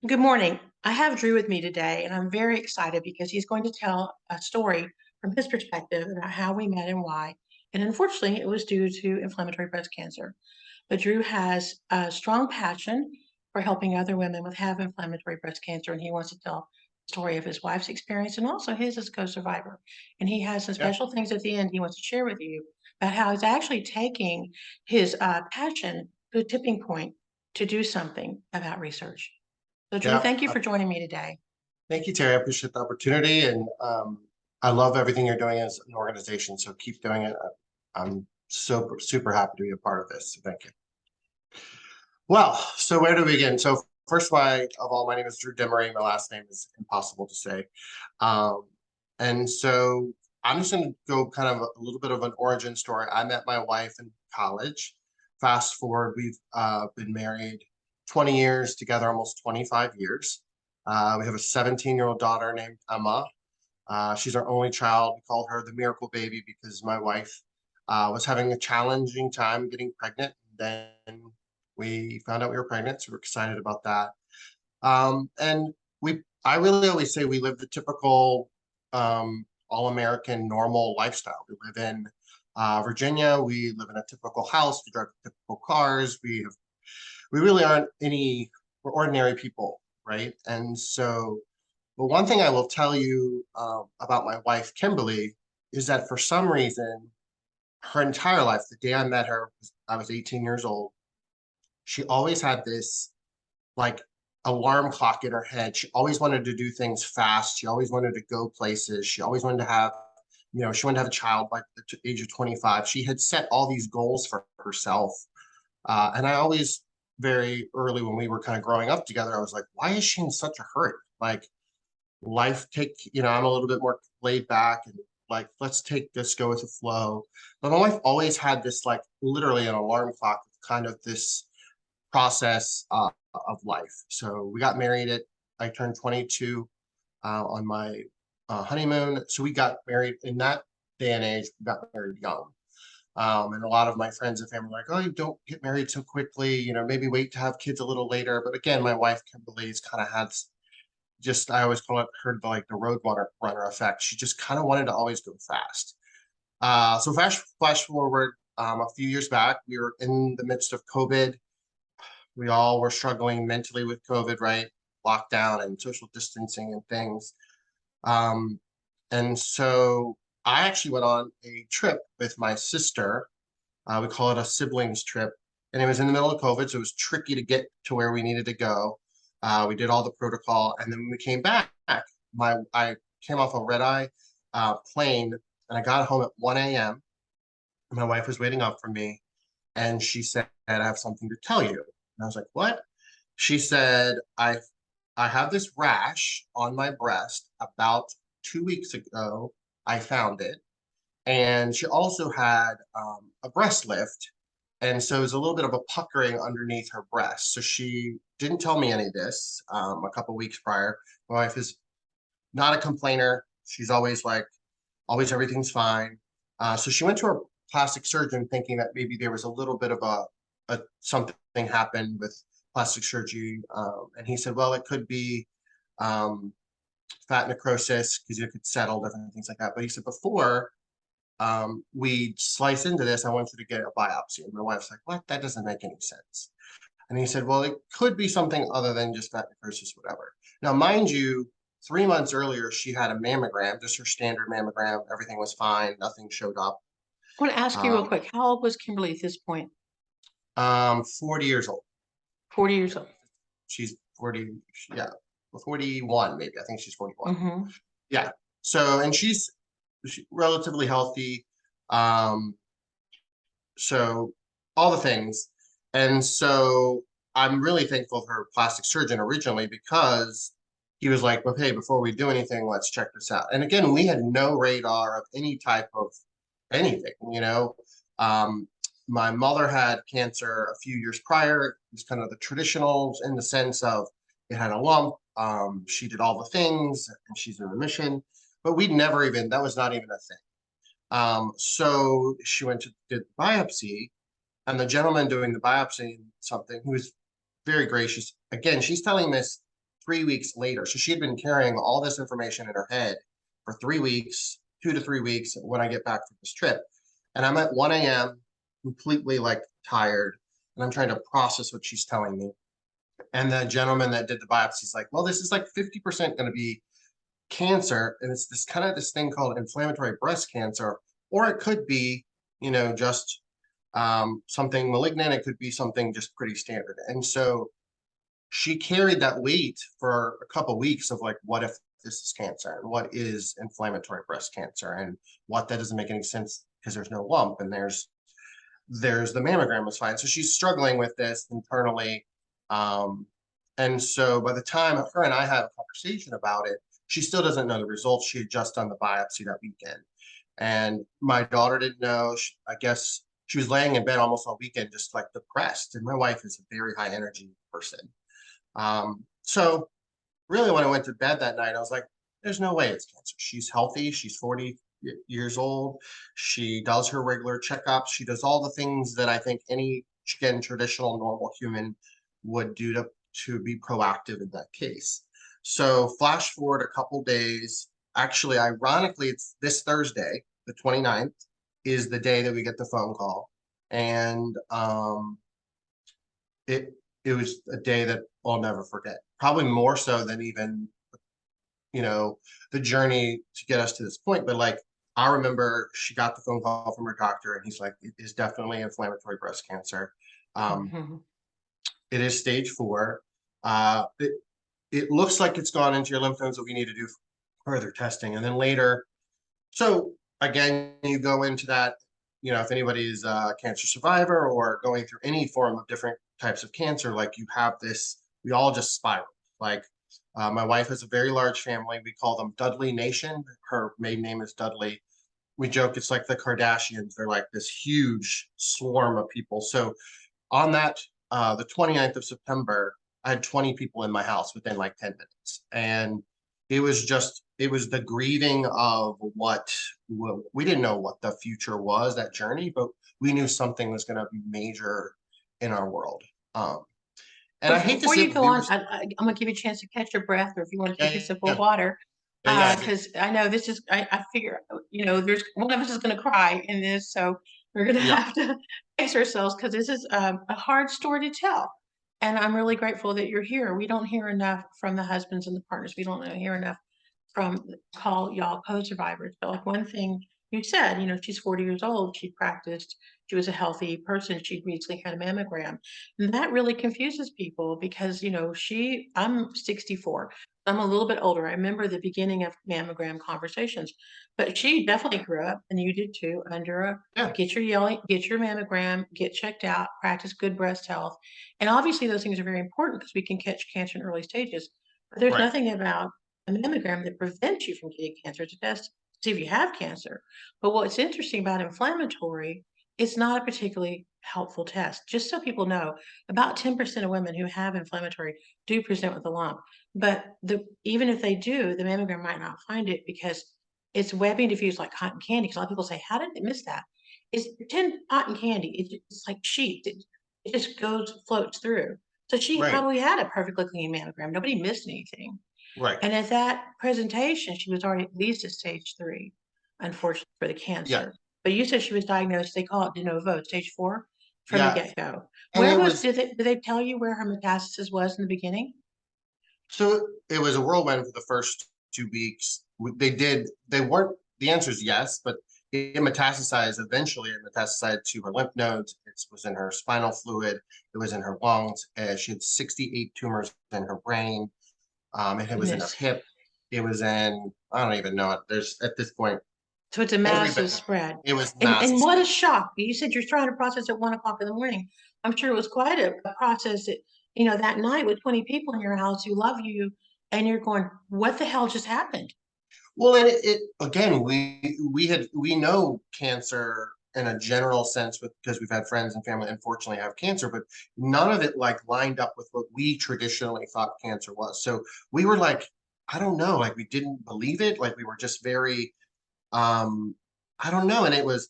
Good morning. I have Drew with me today, and I'm very excited because he's going to tell a story from his perspective about how we met and why. And unfortunately, it was due to inflammatory breast cancer. But Drew has a strong passion for helping other women with have inflammatory breast cancer, and he wants to tell the story of his wife's experience and also his as a co-survivor. And he has some Yeah, special things at the end he wants to share with you about how he's actually taking his passion to a tipping point to do something about research. So, Drew, yeah. thank you for joining me today. Thank you, Terry. I appreciate the opportunity, and I love everything you're doing as an organization. So keep doing it. I'm so super happy to be a part of this. So thank you. Well, so where do we begin? So first of all, my name is Drew Demaree. My last name is impossible to say, um, and so I'm just going to go kind of a little bit of an origin story. I met my wife in college. Fast forward, we've been married 20 years together, almost 25 years. We have a 17-year-old daughter named Emma. She's our only child. We call her the miracle baby because my wife was having a challenging time getting pregnant. Then we found out we were pregnant, so we're excited about that. And I really always say we live the typical all-American normal lifestyle. We live in Virginia. We live in a typical house. We drive typical cars. We really aren't we're ordinary people, right? And so, but one thing I will tell you about my wife, Kimberly, is that for some reason, her entire life, the day I met her, I was 18 years old. She always had this like alarm clock in her head. She always wanted to do things fast. She always wanted to go places. She always wanted to have, she wanted to have a child by the age of 25. She had set all these goals for herself. And I always, very early when we were kind of growing up together, I was like, why is she in such a hurry? Like, I'm a little bit more laid back and like, let's go with the flow. But my wife always had this, like, literally an alarm clock, kind of this process of life. So we got married I turned 22 on my honeymoon. So we got married in that day and age, we got married young. And a lot of my friends and family were like, oh, you don't get married so quickly, maybe wait to have kids a little later. But again, my wife, Kimberly's kind of had just, I always call it her like the runner effect. She just kind of wanted to always go fast. So flash forward a few years back, we were in the midst of COVID. We all were struggling mentally with COVID, right? Lockdown and social distancing and things. Um, and so I actually went on a trip with my sister. We call it a siblings trip. And it was in the middle of COVID, so it was tricky to get to where we needed to go. We did all the protocol. And then when we came back, I came off a red eye plane and I got home at 1 a.m. My wife was waiting up for me and she said, I have something to tell you. And I was like, what? She said, I have this rash on my breast about 2 weeks ago. I found it. And she also had a breast lift. And so it was a little bit of a puckering underneath her breast. So she didn't tell me any of this a couple weeks prior. My wife is not a complainer. She's always like, always everything's fine. So she went to her plastic surgeon thinking that maybe there was a little bit of a something happened with plastic surgery. And he said, well, it could be um, fat necrosis because it could settle, different things like that. But he said, before we slice into this, I want you to get a biopsy. And my wife's like, what? That doesn't make any sense. And he said, well, it could be something other than just fat necrosis, whatever. Now, mind you, 3 months earlier, she had a mammogram, just her standard mammogram. Everything was fine. Nothing showed up. I want to ask you real Um, quick, how old was Kimberly at this point? 40 years old. 40 years old. She's 40, yeah, 41 maybe. I think she's 41. Hmm. Yeah. So, and she's relatively healthy. Um, so all the things. And so I'm really thankful for her plastic surgeon originally because he was like, okay, before we do anything, let's check this out. And again, we had no radar of any type of anything, you know. Um, my mother had cancer a few years prior. It was kind of the traditionals in the sense of it had a lump. She did all the things and she's in remission, but we'd never even, that was not even a thing. So she went to get the biopsy, and the gentleman doing the biopsy, something, who was very gracious. Again, she's telling this 3 weeks later. So she had been carrying all this information in her head for 3 weeks, 2 to 3 weeks when I get back from this trip. And I'm at 1 a.m., completely like tired, and I'm trying to process what she's telling me. And the gentleman that did the biopsy is like, well, this is like 50% going to be cancer. And it's this kind of this thing called inflammatory breast cancer, or it could be, just something malignant. It could be something just pretty standard. And so she carried that weight for a couple of weeks of like, what if this is cancer and what is inflammatory breast cancer and what that doesn't make any sense because there's no lump and there's the mammogram was fine. So she's struggling with this internally. And so by the time her and I had a conversation about it, she still doesn't know the results. She had just done the biopsy that weekend. And my daughter didn't know. I guess she was laying in bed almost all weekend, just like depressed. And my wife is a very high energy person. So really when I went to bed that night, I was like, there's no way it's cancer. She's healthy. She's 40 years old. She does her regular checkups. She does all the things that I think any, again, traditional normal human would do to be proactive in that case. So flash forward a couple days. Actually, ironically, it's this Thursday, the 29th, is the day that we get the phone call. And it was a day that I'll never forget. Probably more so than even, the journey to get us to this point. But like, I remember she got the phone call from her doctor and he's like, it is definitely inflammatory breast cancer. Mhm. It is stage 4. It looks like it's gone into your lymph nodes, but we need to do further testing. And then later, so again, you go into that, if anybody's a cancer survivor or going through any form of different types of cancer, like you have this, we all just spiral. Like my wife has a very large family. We call them Dudley Nation. Her maiden name is Dudley. We joke it's like the Kardashians. They're like this huge swarm of people. So on that, the 29th of September, I had 20 people in my house within like 10 minutes. And it was the grieving of what we didn't know what the future was, that journey, but we knew something was going to be major in our world. And I hate to Before say, you but go we were, on, I'm gonna give you a chance to catch your breath, or if you want to take a yeah, sip of yeah, water, yeah, yeah, because I know this is. I figure, there's one of us is gonna cry in this, so we're gonna yeah, have to pace ourselves because this is a hard story to tell. And I'm really grateful that you're here. We don't hear enough from the husbands and the partners. We don't hear enough from call y'all co-survivors. But like one thing you said, she's 40 years old. She practiced. She was a healthy person. She recently had a mammogram. And that really confuses people because, I'm 64. I'm a little bit older. I remember the beginning of mammogram conversations, but she definitely grew up, and you did too, under a yeah, get your mammogram, get checked out, practice good breast health. And obviously those things are very important because we can catch cancer in early stages. But there's right, nothing about a mammogram that prevents you from getting cancer. It's a test to see if you have cancer. But what's interesting about inflammatory, it's not a particularly helpful test. Just so people know, about 10% of women who have inflammatory do present with a lump. But even if they do, the mammogram might not find it because it's webbing diffused like cotton candy. Because a lot of people say, how did they miss that? It's pretend cotton candy. It's like sheets. It just floats through. So she right, probably had a perfectly clean mammogram. Nobody missed anything. right, And at that presentation, she was already at least at stage 3, unfortunately, for the yeah, cancer. But you said she was diagnosed, they call it de novo, stage 4 from the yeah. get-go. And Where it was, was, did they tell you where her metastasis was in the beginning? so it was a whirlwind for the first 2 weeks. They weren't, the answer is yes, but it metastasized eventually. It metastasized to her lymph nodes. It was in her spinal fluid. It was in her lungs. She had 68 tumors in her brain. It was in her Goodness. hip. It was in, I don't even know it. There's at this point, So it's a every bit massive of it. spread. It was And massive. what a shock. You said you're trying to process at 1 o'clock in the morning. I'm sure it was quite a process that, that night with 20 people in your house who love you, and you're going, what the hell just happened? Well, and it again, we know cancer in a general sense because we've had friends and family unfortunately have cancer, but none of it like lined up with what we traditionally thought cancer was. So we were like, I don't know, like we didn't believe it, like we were just very um I don't know, and it was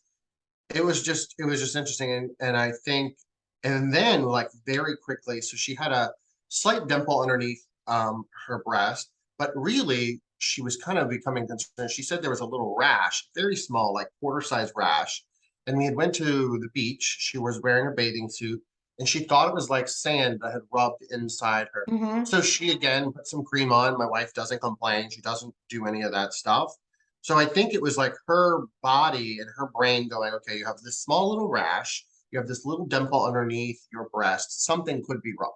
just interesting, and I think, and then like very quickly, so she had a slight dimple underneath her breast, but really she was kind of becoming concerned. She said there was a little rash, very small, like quarter-size rash. And we had went to the beach. She was wearing a bathing suit and she thought it was like sand that had rubbed inside her. Hmm. So she again put some cream on. My wife doesn't complain. She doesn't do any of that stuff. So I think it was like her body and her brain going, okay, you have this small little rash, you have this little dimple underneath your breast. Something could be wrong.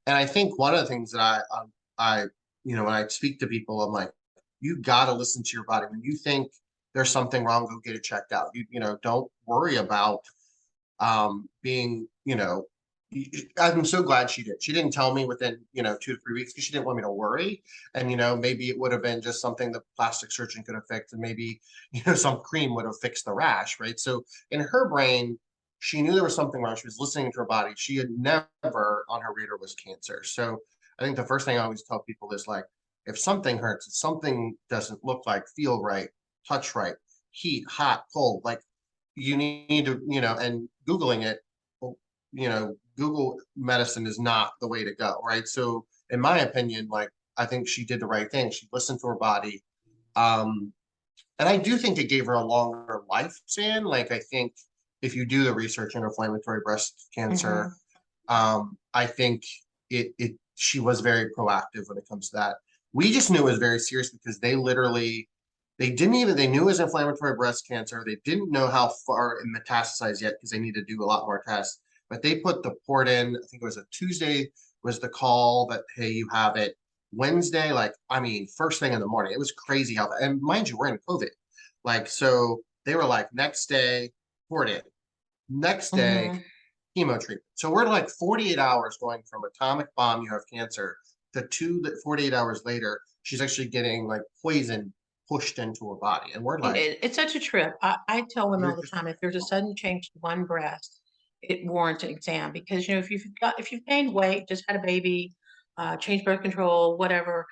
And I think one of the things that I, when I speak to people, I'm like, you got to listen to your body. When you think there's something wrong, go get it checked out. Don't worry about being, I'm so glad she did. She didn't tell me within, 2 to 3 weeks because she didn't want me to worry. And, maybe it would have been just something the plastic surgeon could have fixed. And maybe, some cream would have fixed the rash, right? So in her brain, she knew there was something wrong. She was listening to her body. She had never on her radar was cancer. So I think the first thing I always tell people is like, if something hurts, if something doesn't look like, feel right, touch right, heat, hot, cold, like you need to, and Googling it, Google medicine is not the way to go, right? So, in my opinion, like, I think she did the right thing. She listened to her body. Um, and I do think it gave her a longer lifespan. Like, I think if you do the research in inflammatory breast cancer, Hmm. I think she was very proactive when it comes to that. We just knew it was very serious because they knew it was inflammatory breast cancer. They didn't know how far it metastasized yet because they need to do a lot more tests. But they put the port in, I think it was a Tuesday was the call that, hey, you have it. Wednesday, like, I mean, first thing in the morning. It was crazy how, and mind you, we're in COVID. Like, so they were like, next day, port in. Next day, Hmm. chemo treatment. So we're like 48 hours going from atomic bomb, you have cancer, to 48 hours later, she's actually getting like poison pushed into her body. And we're like, It's such a trip. I tell women you're all the just, time, if there's a sudden change to one breast, it warrants an exam because if you've gained weight, just had a baby, changed birth control, whatever,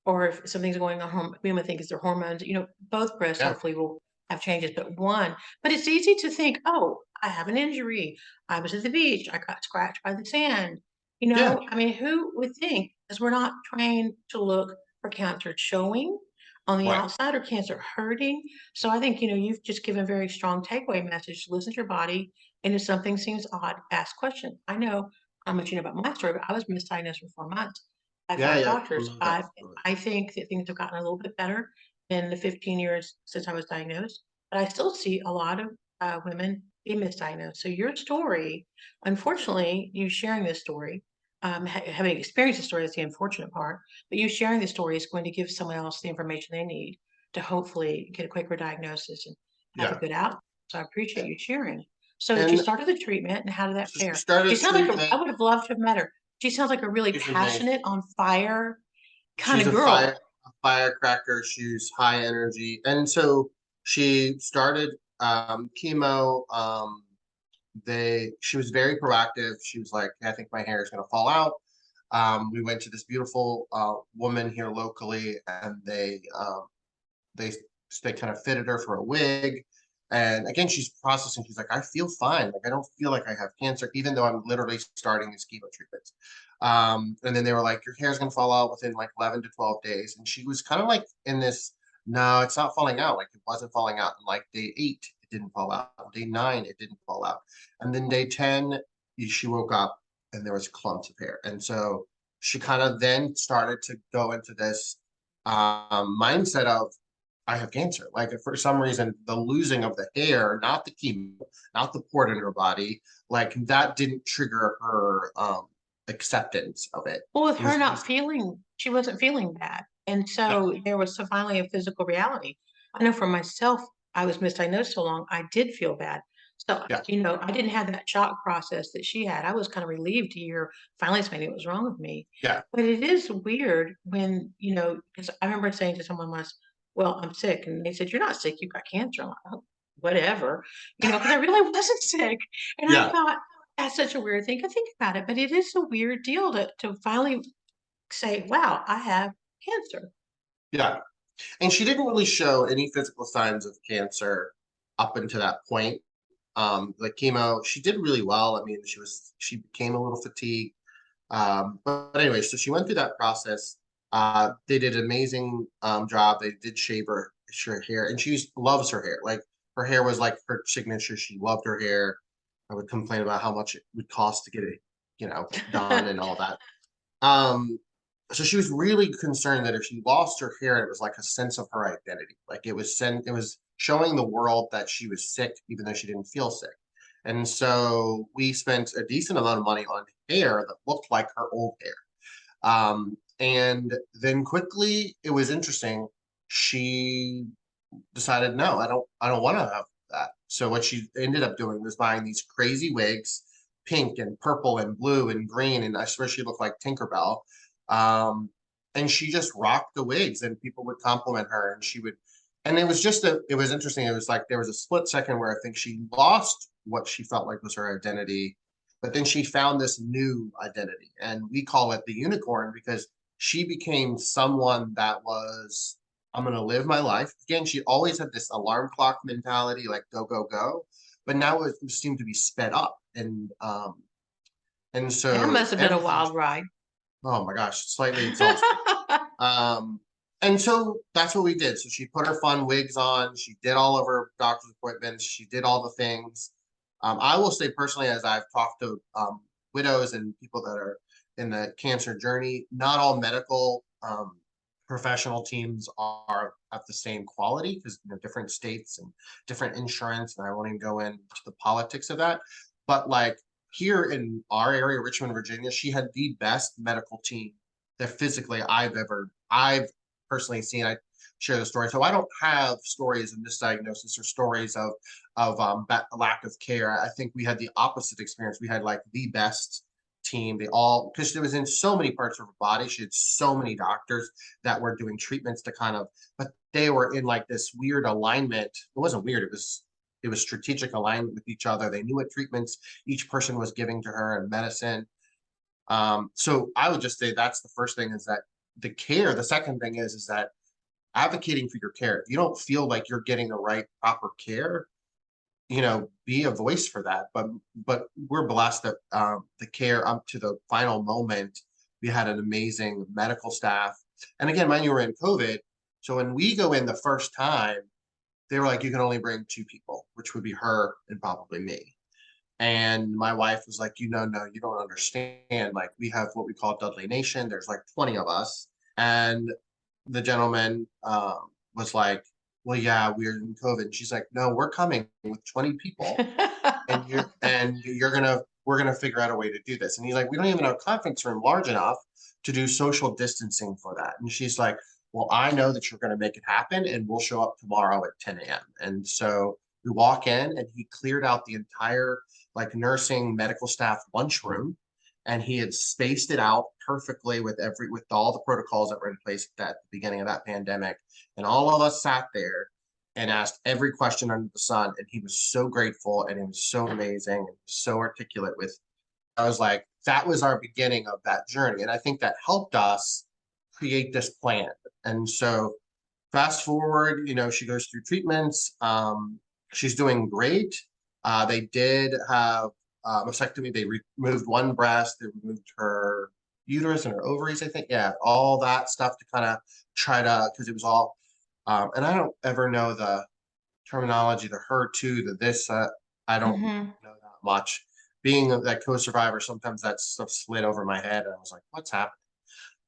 or if something's going on, we might think it's their hormones. Both breasts yeah, hopefully will have changes, but one. But it's easy to think, oh, I have an injury. I was at the beach. I got scratched by the sand. yeah, I mean, who would think? Because we're not trained to look for cancer showing on the right. outside or cancer hurting. So I think, you've just given a very strong takeaway message. Listen to your body. And if something seems odd, ask questions. I know how much you know about my story, but I was misdiagnosed for 4 months by Yeah, five yeah. I doctors. love that I story. I think that things have gotten a little bit better in the 15 years since I was diagnosed, but I still see a lot of women be misdiagnosed. So your story, unfortunately, you sharing this story, having experienced the story, that's the unfortunate part, but you sharing the story is going to give someone else the information they need to hopefully get a quicker diagnosis and have a Yeah. good outcome. So I appreciate you sharing. So she And started the treatment, and how did that so she fare? She started sounds like I treatment. would have loved to have met her. She sounds like a really She's amazing. passionate, on fire kind She's of girl. a firecracker. She's high energy. And so she started chemo. She was very proactive. She was like, I think my hair is going to fall out. We went to this beautiful woman here locally, and they they kind of fitted her for a wig. And again, she's processing. She's like, I feel fine. Like I don't feel like I have cancer, even though I'm literally starting these chemo treatments. And then they were like, your hair's gonna fall out within like 11 to 12 days. And she was kind of like in this, no, it's not falling out. Like it wasn't falling out. And like day 8, it didn't fall out. Day 9, it didn't fall out. And then day 10, she woke up and there was clumps of hair. And so she kind of then started to go into this mindset of I have cancer. Like for some reason, the losing of the hair, not the chemo, not the port in her body, like that didn't trigger her acceptance of it. Well, with It her was not just feeling, she wasn't feeling bad. And yeah, so there was finally a physical reality. I know for myself, I was misdiagnosed so long, I did feel bad. So, yeah, I didn't have that shock process that she had. I was kind of relieved to hear finally somebody what was wrong with me. yeah, But it is weird when, because I remember saying to someone once, well, I'm sick. And they said, you're not sick, you've got cancer. I'm like, oh, whatever, because I really wasn't sick. And I yeah, thought, that's such a weird thing to think about it, but it is a weird deal to finally say, wow, I have cancer. yeah. And she didn't really show any physical signs of cancer up until that point. Like chemo, she did really well. I mean, she became a little fatigued. But anyway, so she went through that process. They did an amazing job. They did shave her hair, and she loves her hair. Like her hair was like her signature. She loved her hair. I would complain about how much it would cost to get it, done and all that. Um, so she was really concerned that if she lost her hair, it was like a sense of her identity. Like it was showing the world that she was sick, even though she didn't feel sick. And so we spent a decent amount of money on hair that looked like her old hair. And then quickly, it was interesting. She decided, no, I don't want to have that. So what she ended up doing was buying these crazy wigs, pink and purple and blue and green, and I swear she looked like Tinkerbell. Um, and she just rocked the wigs, and people would compliment her, and she would. And it was interesting. It was like there was a split second where I think she lost what she felt like was her identity, but then she found this new identity, and we call it the unicorn because she became someone that was I'm going to live my life. Again, she always had this alarm clock mentality, like go, go, go. But now it seemed to be sped up. And That so must have been a everything, wild ride. oh my gosh, slightly exhausting. Um, and so that's what we did. So she put her fun wigs on. She did all of her doctor's appointments. She did all the things. I will say personally, as I've talked to widows and people that are in the cancer journey, not all medical professional teams are at the same quality because different states and different insurance, and I won't even go into the politics of that. But like here in our area, Richmond, Virginia, she had the best medical team that physically I've personally seen. I share the story. So I don't have stories of misdiagnosis or stories of lack of care. I think we had the opposite experience. We had like the best team. They all because she was in so many parts of her body. She had so many doctors that were doing treatments to kind of, but they were in like this weird alignment. It wasn't weird. It was strategic alignment with each other. They knew what treatments each person was giving to her and medicine. So I would just say that's the first thing is that the care. The second thing is that advocating for your care. If you don't feel like you're getting the right proper care, be a voice for that. But we're blessed that the care up to the final moment, we had an amazing medical staff. And again, mind you, were in COVID. So when we go in the first time, they were like, you can only bring two people, which would be her and probably me. And my wife was like, no, you don't understand. Like, we have what we call Dudley Nation. There's like 20 of us. And the gentleman was like, well, yeah, we're in COVID. And she's like, no, we're coming with 20 people and we're gonna figure out a way to do this. And he's like, we don't even have a conference room large enough to do social distancing for that. And she's like, well, I know that you're gonna make it happen and we'll show up tomorrow at 10 a.m. And so we walk in and he cleared out the entire like nursing medical staff lunchroom and he had spaced it out perfectly with all the protocols that were in place at the beginning of that pandemic. And all of us sat there and asked every question under the sun. And he was so grateful and he was so amazing and so articulate with. I was like, that was our beginning of that journey. And I think that helped us create this plan. And so fast forward, she goes through treatments. She's doing great. They did have mastectomy. They removed one breast. They removed her uterus and her ovaries, I think. Yeah, all that stuff to kind of try to, because it was all, and I don't ever know the terminology, the her to, the this, I don't Hmm. know that much. Being that co-survivor, sometimes that stuff slid over my head, and I was like, "What's happening?"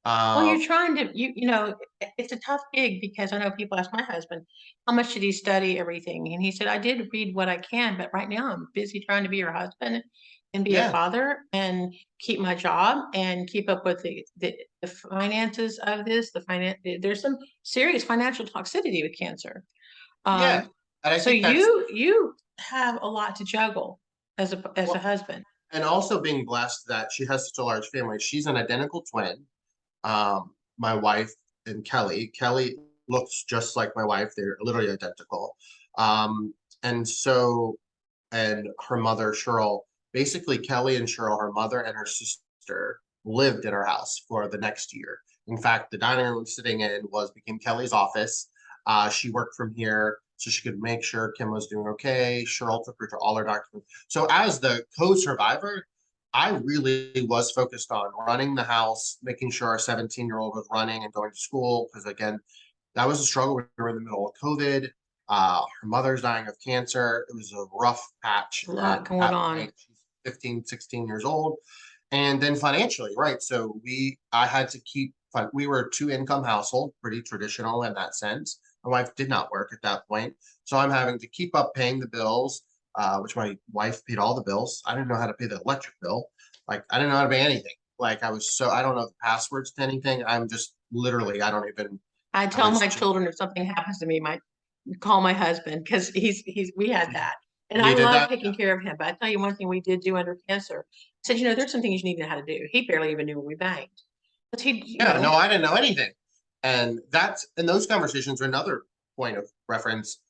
Well, Um, you're trying to it's a tough gig because I know people ask my husband, "How much did he study everything?" And he said, "I did read what I can, but right now I'm busy trying to be your husband and be a yeah, father and keep my job and keep up with the finances of this, there's some serious financial toxicity with cancer. yeah, Um, and I so think that's you have a lot to juggle as a well, husband. and also being blessed that she has such a large family. She's an identical twin. My wife and Kelly. Kelly looks just like my wife. They're literally identical. Um, and so, and her mother, Cheryl, basically Kelly and Cheryl, her mother and her sister lived in our house for the next year. In fact, the dining room sitting in became Kelly's office. She worked from here so she could make sure Kim was doing okay. Cheryl took her to all her documents. So as the co-survivor, I really was focused on running the house, making sure our 17-year-old was running and going to school. Because again, that was a struggle. We were in the middle of COVID. Her mother's dying of cancer. It was a rough patch A lot at going that on. point. She's 15, 16 years old. And then financially, right? So I had to keep, we were a two-income household, pretty traditional in that sense. My wife did not work at that point. So I'm having to keep up paying the bills, which my wife paid all the bills. I didn't know how to pay the electric bill. Like I didn't know how to pay anything. Like I don't know the passwords to anything. I'm just literally, I don't even, I I tell was my just, children if something happens to me, my call my husband because we had that. And I you did love that? taking care of him. But I tell you one thing we did do under cancer. I said, there's some things you need to know how to do. He barely even knew when we banked. But Yeah, no, I didn't know anything. And those conversations are another point of reference.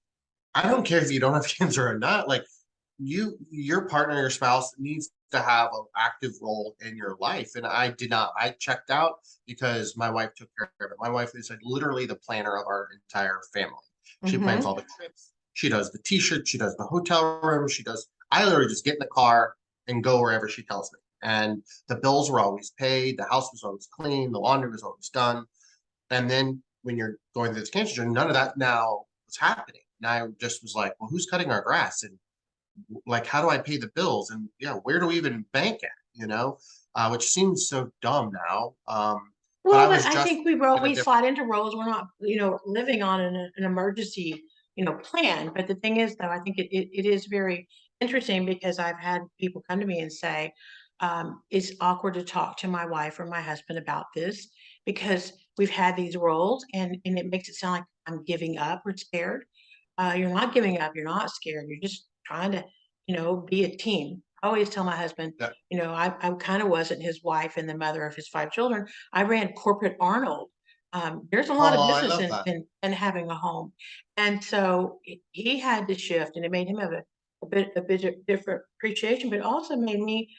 I don't care if you don't have cancer or not. Like your partner, your spouse needs to have an active role in your life. And I did not. I checked out because my wife took care of it. My wife is like literally the planner of our entire family. She plans Mm-hmm. all the trips. She does the t-shirt. She does the hotel room. I literally just get in the car and go wherever she tells me. And the bills were always paid. The house was always clean. The laundry was always done. And then when you're going through this cancer journey, none of that now was happening. And I just was like, well, who's cutting our grass? And like, how do I pay the bills? And yeah, where do we even bank at? Which seems so dumb now. But I Well, but was I just think in a we different. slide into roles. We're not, living on an emergency, plan. But the thing is, though, I think it is very interesting because I've had people come to me and say, it's awkward to talk to my wife or my husband about this because we've had these roles and it makes it sound like I'm giving up or scared. You're not giving up. You're not scared. You're just trying to, be a team. I always tell my husband, Yeah. I kind of wasn't his wife and the mother of his five children. I ran corporate Arnold. There's a lot of Oh, I business love that. in having a home. And so he had to shift and it made him have a bit of different appreciation, but also made me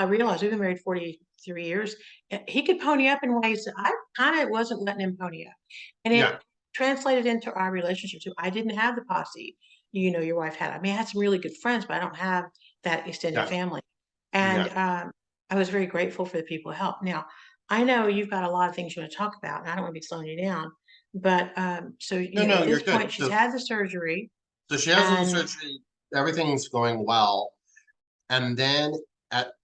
realize we've been married 43 years. He could pony up in ways that I kind of wasn't letting him pony up. And it Yeah, translated into our relationship too. I didn't have the posse, your wife had. I mean, I had some really good friends, but I don't have that extended yeah, family. And yeah. I was very grateful for the people who helped. Now, I know you've got a lot of things you want to talk about, and I don't want to be slowing you down. But so, No, no, at you're this good. point, she's had the surgery, So she has the and surgery. Everything's going well. And then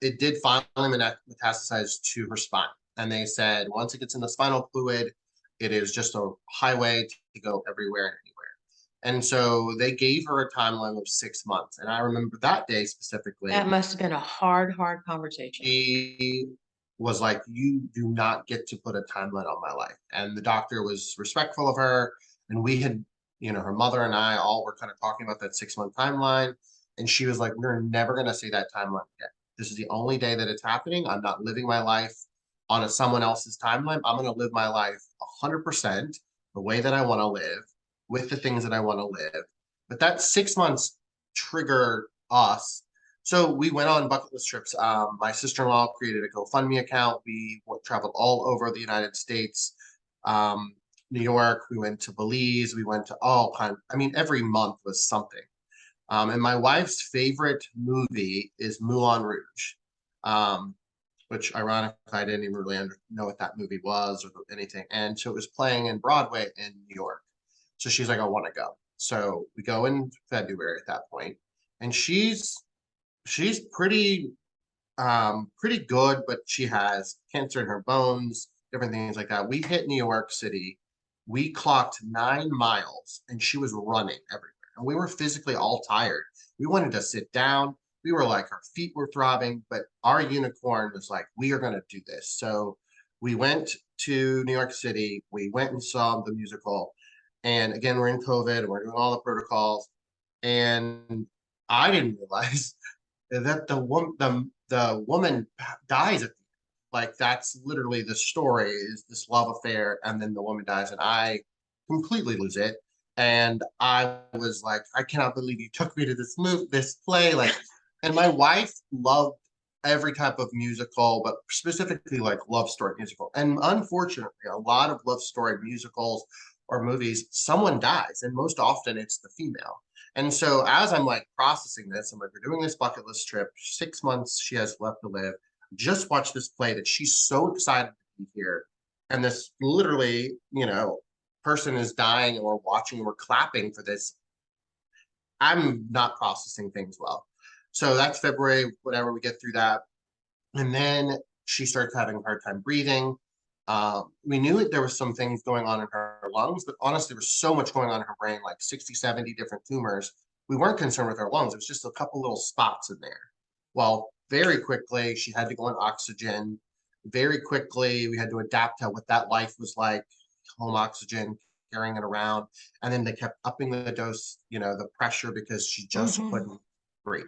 it did finally metastasize to her spine. And they said once it gets in the spinal fluid, it is just a highway to go everywhere and anywhere. And so they gave her a timeline of 6 months. And I remember that day that specifically, must have been a hard conversation. she was like, you do not get to put a timeline on my life. And the doctor was respectful of her. And we had, her mother and I all were kind of talking about that 6 month timeline. And she was like, we're never going to see that timeline again. This is the only day that it's happening. I'm not living my life on someone else's timeline. I'm going to live my life 100% the way that I want to live with the things that I want to live. But that 6 months triggered us, so we went on bucket list trips. My sister-in-law created a GoFundMe account. We traveled all over the United States, um, New York. We went to Belize. We went to all kinds. I mean, every month was something. And my wife's favorite movie is Moulin Rouge, um, which ironically I didn't even really know what that movie was or anything. And so it was playing in Broadway in New York. So she's like, I want to go. So we go in February at that point, and she's pretty good, but she has cancer in her bones, different things like that. We hit New York City. We clocked 9 miles and she was running everywhere. And we were physically all tired. We wanted to sit down. We were like, our feet were throbbing, but our unicorn was like, we are going to do this. So we went to New York City. We went and saw the musical. And again, we're in COVID and we're doing all the protocols. And I didn't realize that the woman dies at the end. Like that's literally the story is this love affair, and then the woman dies, and I completely lose it. And I was like, I cannot believe you took me to this play. Like, and my wife loved every type of musical, but specifically like love story musical. And unfortunately, a lot of love story musicals or movies, someone dies, and most often it's the female. And so as I'm like processing this, I'm like, we're doing this bucket list trip, 6 months she has left to live. just watched this play that she's so excited to be here. And this literally, person is dying and we're watching, we're clapping for this. I'm not processing things well. So that's February, whatever, we get through that. And then she starts having a hard time breathing. We knew that there was some things going on in her lungs, but honestly, there was so much going on in her brain, like 60, 70 different tumors. We weren't concerned with her lungs. It was just a couple little spots in there. Well, very quickly, she had to go on oxygen. Very quickly, we had to adapt to what that life was like, home oxygen, carrying it around. And then they kept upping the dose, the pressure, because she just couldn't breathe.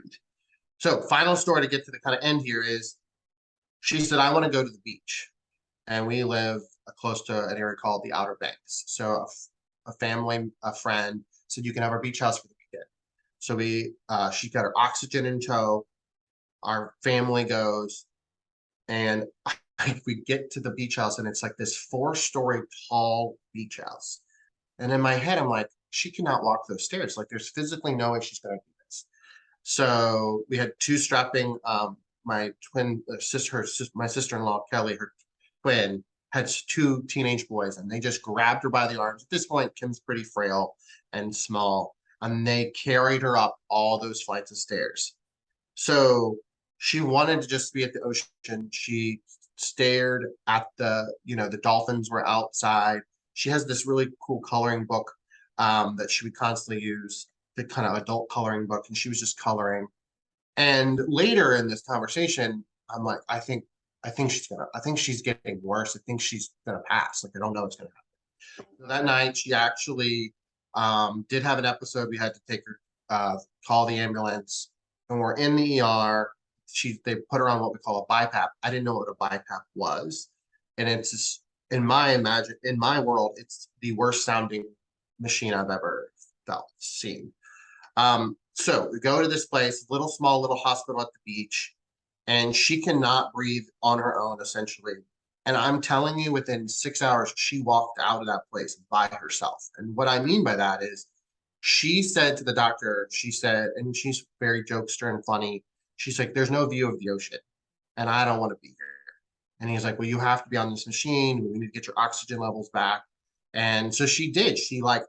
So final story to get to the kind of end here is she said, I want to go to the beach. And we live close to an area called the Outer Banks. So a friend said, you can have our beach house for the weekend. So she got her oxygen in tow. Our family goes, and we get to the beach house, and it's like this 4-story tall beach house. And in my head, I'm like, she cannot walk those stairs. Like, there's physically no way she's going to do this. So we had two strapping, my twin sister, my sister-in-law, Kelly, her twin, had two teenage boys, and they just grabbed her by the arms. At this point, Kim's pretty frail and small, and they carried her up all those flights of stairs. So she wanted to just be at the ocean. She stared at the dolphins were outside. She has this really cool coloring book that she would constantly use, the kind of adult coloring book, and she was just coloring. And later in this conversation, I'm like, I think she's getting worse. I think she's gonna pass. Like, I don't know what's gonna happen. So that night, she actually did have an episode. We had to take her, call the ambulance, and we're in the ER. They put her on what we call a BiPAP. I didn't know what a BiPAP was, and it's just, in my world, it's the worst sounding machine I've ever seen. So we go to this place, small little hospital at the beach, and she cannot breathe on her own, essentially. And I'm telling you, within 6 hours, she walked out of that place by herself. And what I mean by that is, she said to the doctor, and she's very jokester and funny, she's like, there's no view of the ocean, and I don't want to be here. And he's like, well, you have to be on this machine. We need to get your oxygen levels back. And so she did.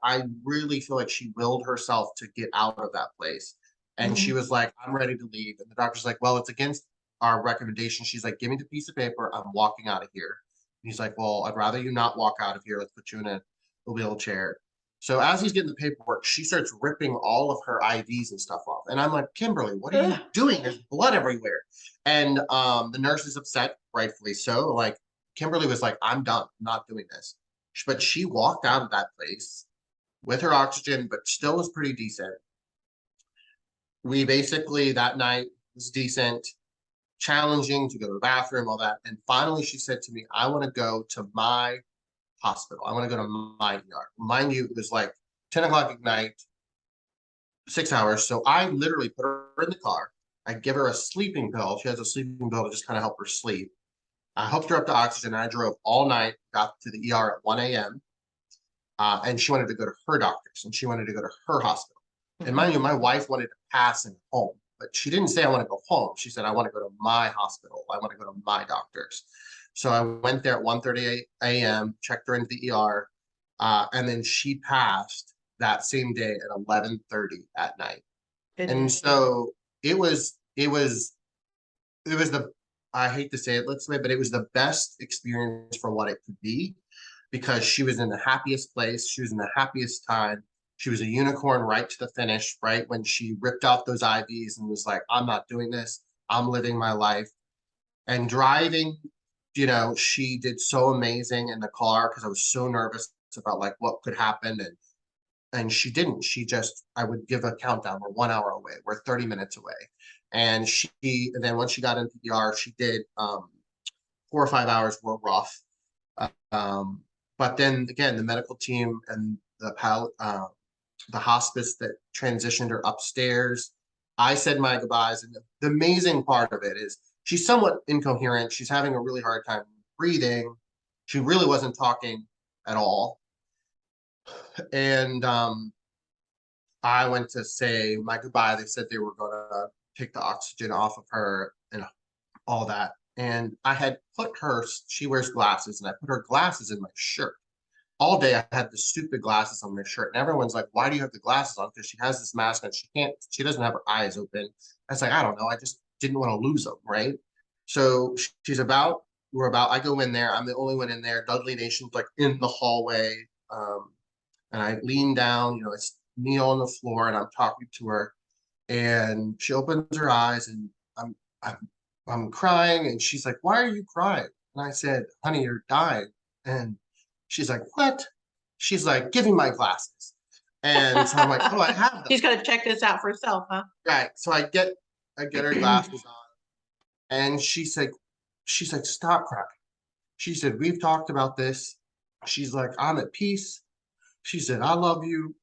I really feel like she willed herself to get out of that place. And she was like, I'm ready to leave. And the doctor's like, well, it's against our recommendation. She's like, give me the piece of paper. I'm walking out of here. And he's like, well, I'd rather you not walk out of here. Let's put you in a wheelchair. So as he's getting the paperwork, she starts ripping all of her IVs and stuff off. And I'm like, Kimberly, what are you doing? There's blood everywhere. And the nurse is upset, rightfully so. Like, Kimberly was like, I'm done. I'm not doing this. But she walked out of that place with her oxygen, but still was pretty decent. We basically, that night was decent, challenging to go to the bathroom, all that. And finally, she said to me, I want to go to my hospital. I want to go to my ER. Mind you, it was like 10 o'clock at night, 6 hours. So I literally put her in the car. I give her a sleeping pill. She has a sleeping pill to just kind of help her sleep. I hooked her up to oxygen. And I drove all night, got to the ER at 1 a.m. And she wanted to go to her doctors, and she wanted to go to her hospital. And mind you, my wife wanted to pass and home, but she didn't say I want to go home. She said, I want to go to my hospital. I want to go to my doctors. So I went there at 1:30 a.m., checked her into the ER, and then she passed that same day at 11:30 at night. And so it was the, I hate to say it, let's say, but it was the best experience for what it could be, because she was in the happiest place. She was in the happiest time. She was a unicorn right to the finish, right when she ripped out those IVs and was like, I'm not doing this. I'm living my life. And driving, she did so amazing in the car, because I was so nervous about like what could happen. And she didn't. I would give a countdown. We're 1 hour away. We're 30 minutes away. And then once she got into the ER, she did 4 or 5 hours were rough. But then again, the medical team and the hospice that transitioned her upstairs, I said my goodbyes. And the amazing part of it is she's somewhat incoherent. She's having a really hard time breathing. She really wasn't talking at all. And I went to say my goodbye. They said they were going to take the oxygen off of her and all that. and I had put she wears glasses, and I put her glasses in my shirt. All day I had the stupid glasses on my shirt, and everyone's like, "Why do you have the glasses on?" Because she has this mask and she doesn't have her eyes open. I was like, I don't know, I just didn't want to lose them, right? So I go in there. I'm the only one in there. Dudley Nation's like in the hallway, and I lean down, it's kneel on the floor, and I'm talking to her, and she opens her eyes, and I'm I'm I'm crying, and she's like, "Why are you crying?" And I said, "Honey, you're dying." And she's like, "What?" She's like, "Give me my glasses." And so I'm like, "Oh, I have them." She's got to check this out for herself, huh? Right. So I get her glasses on, and she's like, "Stop crying." She said, "We've talked about this." She's like, "I'm at peace." She said, "I love you.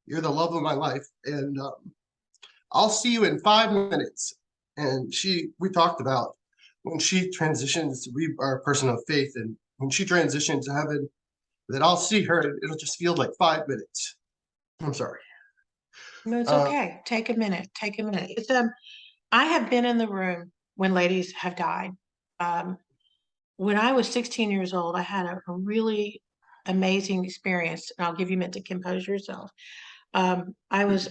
You're the love of my life, and I'll see you in 5 minutes." And we talked about when she transitions, we are a person of faith, and when she transitions to heaven, that I'll see her, and it'll just feel like 5 minutes. I'm sorry. No, it's Uh, okay. Take a minute. Take a minute. I have been in the room when ladies have died. Um, when I was 16 years old, I had a really amazing experience, and I'll give you a minute to compose yourself. I was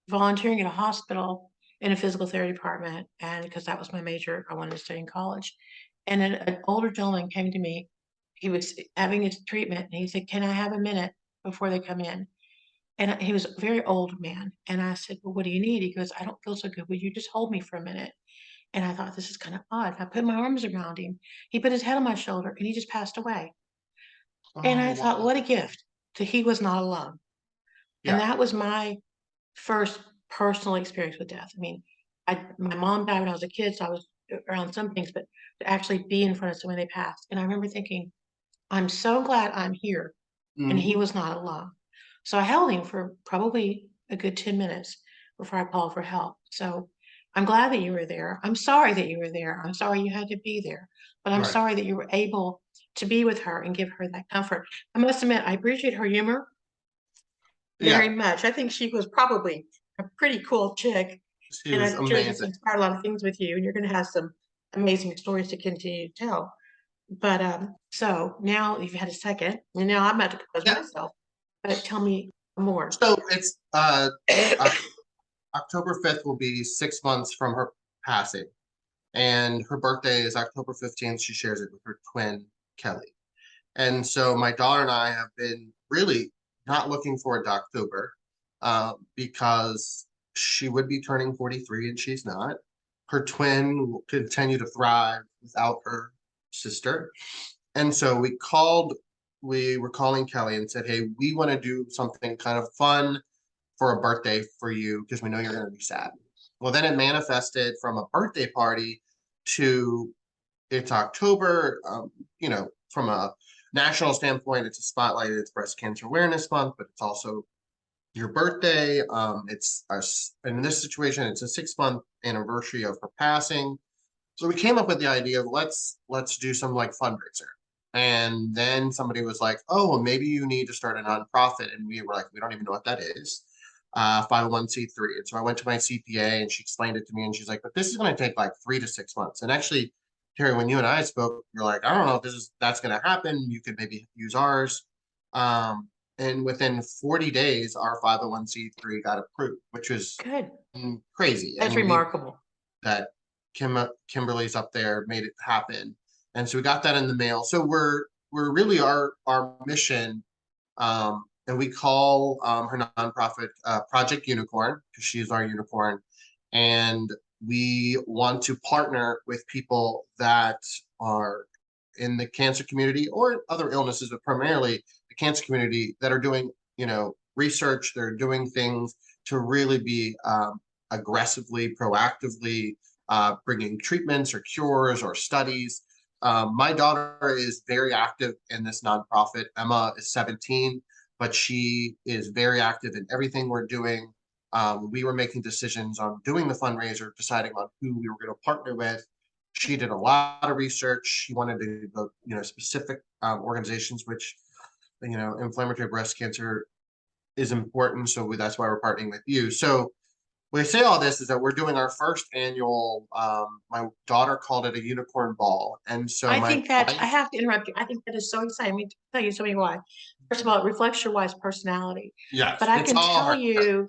volunteering at a hospital in a physical therapy department, and because that was my major, I wanted to stay in college. And an older gentleman came to me. He was having his treatment, and he said, "Can I have a minute before they come in?" And he was a very old man. And I said, "Well, what do you need?" He goes, "I don't feel so good. Will you just hold me for a minute?" And I thought, this is kind of odd. I put my arms around him. He put his head on my shoulder, and he just passed away. And oh I thought, wow. what a gift that he was not alone. And Yeah. that was my first personal experience with death. I mean, my mom died when I was a kid, so I was around some things, but to actually be in front of someone they passed. And I remember thinking, I'm so glad I'm here, and he Mhm. was not alone. So I held him for probably a good 10 minutes before I called for help. So I'm glad that you were there. I'm sorry that you were there. I'm sorry you had to be there, but I'm Right. sorry that you were able to be with her and give her that comfort. I must admit, I appreciate her humor very Yeah. much. I think she was probably a pretty cool chick, She and was I'm sure she's amazing. inspired a lot of things with you, and you're going to have some amazing stories to continue to tell. But so now you've had a second, and now I'm about to compose Yeah. myself. But tell me more. So it's October 5th will be 6 months from her passing, and her birthday is October 15th. She shares it with her twin, Kelly. And so my daughter and I have been really not looking forward to October, because she would be turning 43 and she's not. Her twin will continue to thrive without her sister. And so we were calling Kelly and said, "Hey, we want to do something kind of fun for a birthday for you because we know you're going to be sad." Well, then it manifested from a birthday party to it's October. From a national standpoint, it's a spotlight. It's Breast Cancer Awareness Month, but it's also your birthday. In this situation, it's a 6 month anniversary of her passing. So we came up with the idea of let's do some like fundraiser. And then somebody was like, "Oh, well, maybe you need to start a nonprofit." And we were like, "We don't even know what that is." 501(c)(3. And so I went to my CPA and she explained it to me, and she's like, "But this is going to take like 3 to 6 months." And actually, Terry, when you and I spoke, you're like, "I don't know if that's going to happen. You could maybe use ours." And within 40 days, our 501(c)(3 got approved, which was Good. crazy. That's And we remarkable. that Kimberly's up there made it happen. And so we got that in the mail. So we're really our mission, and we call her nonprofit Project Unicorn because she's our unicorn, and we want to partner with people that are in the cancer community or other illnesses, but primarily the cancer community that are doing research. They're doing things to really be aggressively, proactively bringing treatments or cures or studies. My daughter is very active in this nonprofit. Emma is 17, but she is very active in everything we're doing. We were making decisions on doing the fundraiser, deciding on who we were going to partner with. She did a lot of research. She wanted to go, specific organizations, which, inflammatory breast cancer is important. So that's why we're partnering with you. So we say all this is that we're doing our first annual, my daughter called it a unicorn ball. And so I my think that I wife, have to interrupt you. I think that is so exciting. Let me tell you so many why. First of all, it reflects your wife's personality. yes, But I it's can all tell her. you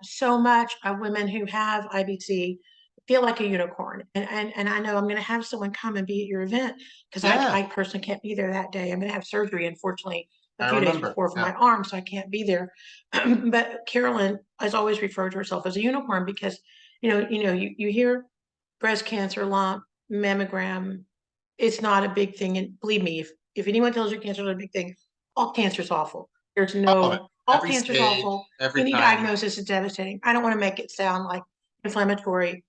so much of women who have IBC feel like a unicorn. And I know I'm going to have someone come and be at your event because Yeah, I personally can't be there that day. I'm going to have surgery, unfortunately, a I few days remember. before for Yeah. my arm, so I can't be there. But Carolyn has always referred to herself as a unicorn because, you hear breast cancer, lump, mammogram, it's not a big thing. And believe me, if anyone tells you cancer is a big thing, all cancer is awful. There's All of it. all Every cancer is stage, awful. every Any time. diagnosis is devastating. I don't want to make it sound like inflammatory,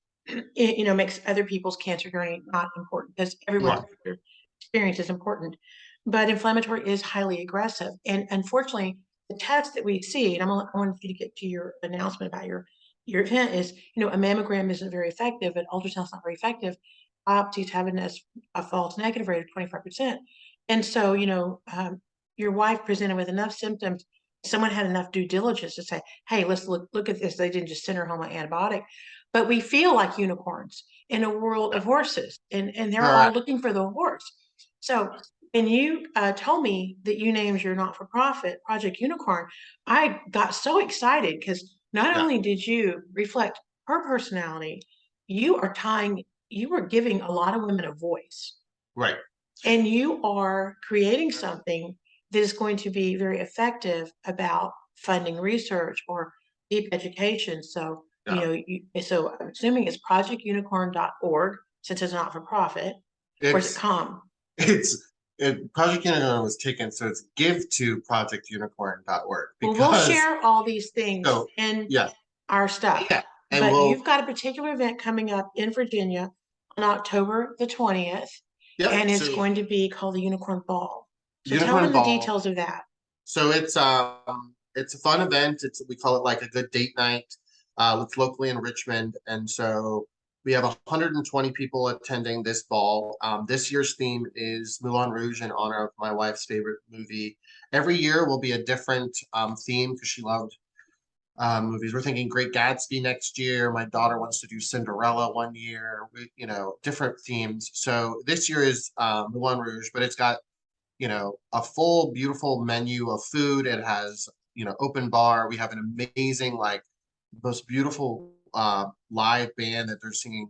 makes other people's cancer journey not important because everyone's Right. experience is important. But inflammatory is highly aggressive. And unfortunately, the test that we see, and I want you to get to your announcement about your event is, a mammogram isn't very effective, and ultrasound's not very effective. Biopsies have a false negative rate of 25%. And so, your wife presented with enough symptoms, someone had enough due diligence to say, hey, let's look at this. They didn't just send her home an antibiotic. But we feel like unicorns in a world Yeah. of horses, and they're all Correct. looking for the horse. So, and you told me that you named your not-for-profit Project Unicorn. I got so excited because not Yeah. only did you reflect her personality, you are giving a lot of women a voice, Right. and you are creating something that is going to be very effective about funding research or deep education. So, Yeah. so I'm assuming it's projectunicorn.org since it's not for profit, or is it It's com? it's Project Unicorn was taken, so it's give to projectunicorn.org Well, we'll because share all these things so in yeah, our stuff, yeah. And but we'll you've got a particular event coming up in Virginia on October the 20th, yep, and it's so going to be called the Unicorn Ball. So tell Unicorn them the Ball. details of that. So it's a fun event. We call it like a good date night. It's locally in Richmond, and so we have 120 people attending this ball. This year's theme is Moulin Rouge in honor of my wife's favorite movie. Every year will be a different theme because she loved movies. We're thinking Great Gatsby next year. My daughter wants to do Cinderella one year. Different themes. So this year is Moulin Rouge, but it's got a full, beautiful menu of food. It has, open bar. We have an amazing, like, most beautiful live band that they're singing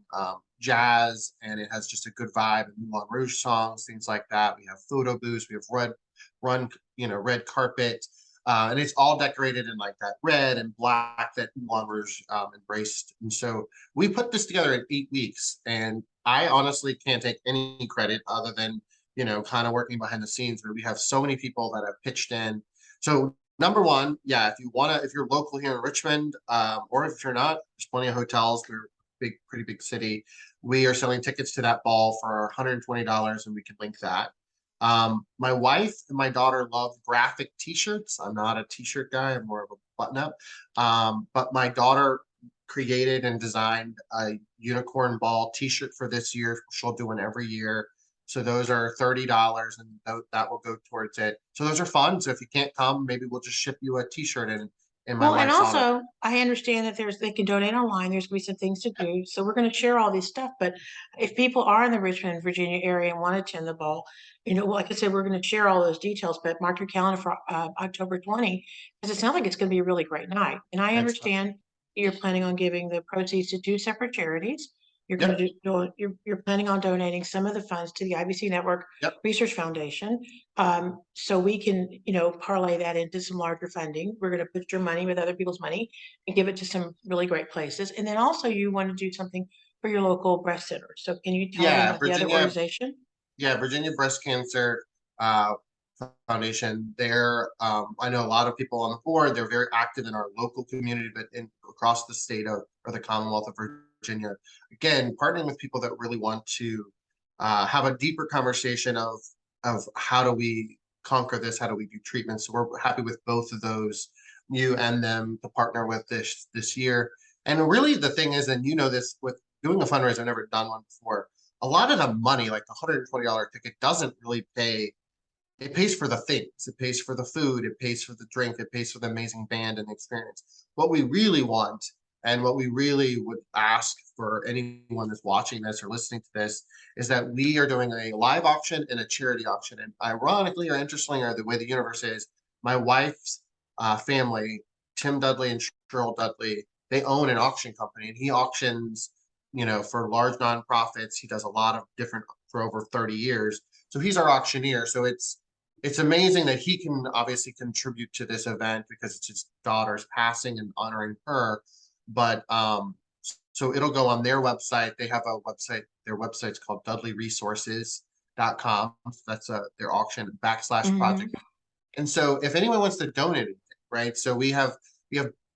jazz, and it has just a good vibe and Moulin Rouge songs, things like that. We have photo booths. We have red carpet. And it's all decorated in like that red and black that Moulin Rouge embraced. And so we put this together in 8 weeks. And I honestly can't take any credit other than kind of working behind the scenes where we have so many people that have pitched in. So number one, yeah, if you're local here in Richmond, or if you're not, there's plenty of hotels. We're pretty big city. We are selling tickets to that ball for $120, and we can link that. My wife and my daughter love graphic T-shirts. I'm not a T-shirt guy. I'm more of a button-up. But my daughter created and designed a unicorn ball T-shirt for this year. She'll do one every year. So those are $30 and that will go towards it. So those are fun. So if you can't come, maybe we'll just ship you a t-shirt in my Well, and wife's honor. also I understand that they can donate online. There's gonna be some things to do. So we're gonna share all this stuff. But if people are in the Richmond, Virginia area and want to attend the ball, like I said, we're gonna share all those details, but mark your calendar for October 20, because it sounds like it's gonna be a really great night. And I Excellent. understand you're planning on giving the proceeds to two separate charities. You're gonna Yep. you're planning on donating some of the funds to the IBC Network Yep. Research Foundation. So we can, parlay that into some larger funding. We're going to put your money with other people's money and give it to some really great places. And then also you want to do something for your local breast center. So can you tell them Yeah. about the other organization? Virginia Breast Cancer uh, Foundation. I know a lot of people on the board. They're very active in our local community, but across the state of or the Commonwealth of Virginia. Again, partnering with people that really want to have a deeper conversation of how do we conquer this? How do we do treatment? So we're happy with both of those, you and them, to partner with this year. And really, the thing is, and this with doing a fundraiser, I've never done one before. A lot of the money, like the $120 ticket, doesn't really pay. It pays for the things. It pays for the food. It pays for the drink. It pays for the amazing band and the experience. What we really want, And what we really would ask for anyone that's watching this or listening to this is that we are doing a live auction and a charity auction. And ironically or interestingly, or the way the universe is, my wife's family, Tim Dudley and Cheryl Dudley, they own an auction company, and he auctions, for large nonprofits. He does a lot of different for over 30 years. So he's our auctioneer. So it's amazing that he can obviously contribute to this event because it's his daughter's passing and honoring her. But so it'll go on their website. They have a website. Their website's called dudleyresources.com. That's their auction /project. And so if anyone wants to donate anything, right? So we have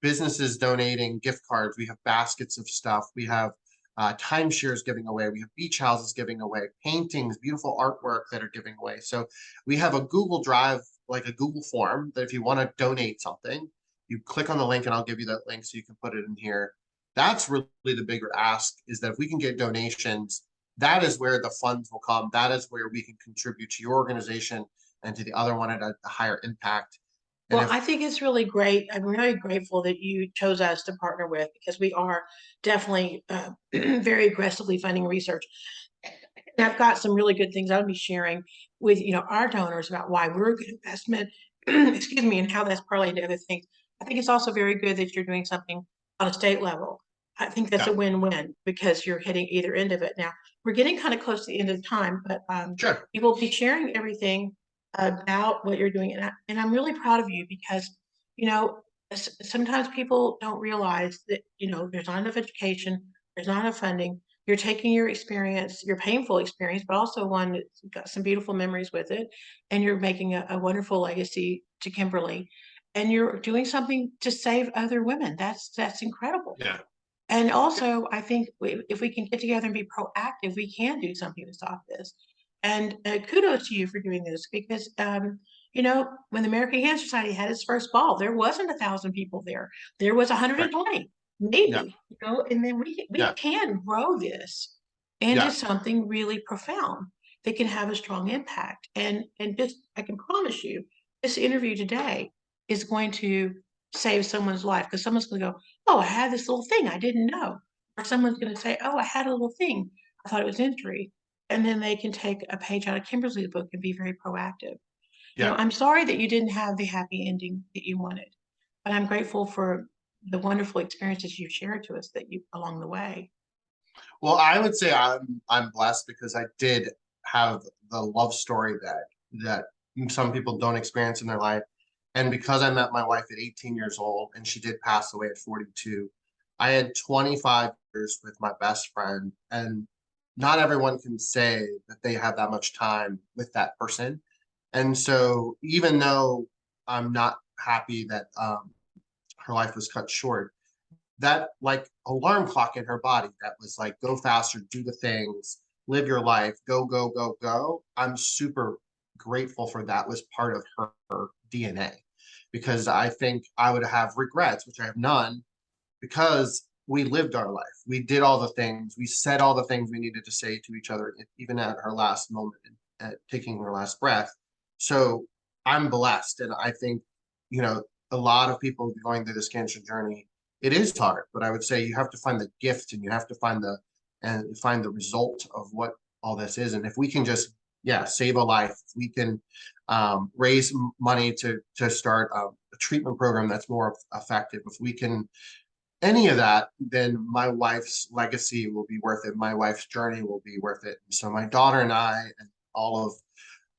businesses donating gift cards. We have baskets of stuff. We have timeshares giving away. We have beach houses giving away, paintings, beautiful artwork that are giving away. So we have a Google Drive, like a Google form, that if you want to donate something, you click on the link and I'll give you that link so you can put it in here. That's really the bigger ask, is that if we can get donations, that is where the funds will come. That is where we can contribute to your organization and to the other one at a higher impact. And Well, I think it's really great. I'm really grateful that you chose us to partner with, because we are definitely very aggressively funding research. And I've got some really good things I'll be sharing with our donors about why we're a good investment, excuse me, and how that's parlayed to other things. I think it's also very good that you're doing something on a state level. I think that's yeah, a win-win because you're hitting either end of it. Now, we're getting kind of close to the end of the time, but sure. you will be sharing everything about what you're doing. And I'm really proud of you because, sometimes people don't realize that, there's not enough education, there's not enough funding. You're taking your experience, your painful experience, but also one that's got some beautiful memories with it. And you're making a wonderful legacy to Kimberly. And you're doing something to save other women. That's incredible. Yeah. And also, I think if we can get together and be proactive, we can do something to stop this. And kudos to you for doing this because, when the American Cancer Society had its first ball, there wasn't 1,000 people there. There was Right. 120, Yeah. maybe, and then we Yeah. can grow this into Yeah. something really profound that can have a strong impact. And just, I can promise you, this interview today is going to save someone's life because someone's going to go, oh, I had this little thing I didn't know. Or someone's going to say, oh, I had a little thing. I thought it was injury. And then they can take a page out of Kimberly's book and be very proactive. Yeah. I'm sorry that you didn't have the happy ending that you wanted, but I'm grateful for the wonderful experiences you shared to us that you along the way. Well, I would say I'm blessed because I did have the love story that some people don't experience in their life. And because I met my wife at 18 years old and she did pass away at 42, I had 25 years with my best friend. And not everyone can say that they have that much time with that person. And so even though I'm not happy that her life was cut short, that like alarm clock in her body that was like, go faster, do the things, live your life, go, go, go, go. I'm super grateful for that was part of her DNA, because I think I would have regrets, which I have none, because we lived our life. We did all the things. We said all the things we needed to say to each other, even at her last moment, at taking her last breath. So I'm blessed. And I think, a lot of people going through this cancer journey, it is hard, but I would say you have to find the gift and you have to find the result of what all this is. And if we can just, save a life, if we can raise money to start a treatment program that's more effective, if we can any of that, then my wife's legacy will be worth it. My wife's journey will be worth it. And so my daughter and I and all of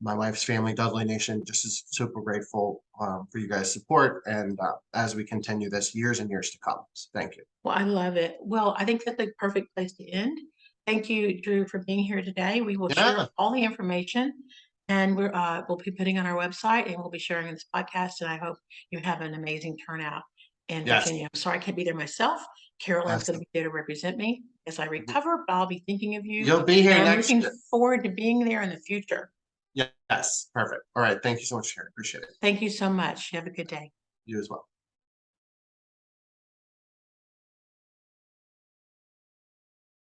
my wife's family, Dudley Nation, just is super grateful for you guys' support. And as we continue this years and years to come. So thank you. Well, I love it. Well, I think that's the perfect place to end. Thank you, Drew, for being here today. We will share Yeah. all the information and we'll be putting on our website and we'll be sharing this podcast. And I hope you have an amazing turnout in Yes. Virginia. I'm sorry I can't be there myself. Carolyn's going to Awesome. be there to represent me as I recover, but I'll be thinking of you. You'll be here And I'm next looking year. forward to being there in the future. Yes. Perfect. All right. Thank you so much, Sharon. Appreciate it. Thank you so much. You have a good day. You as well.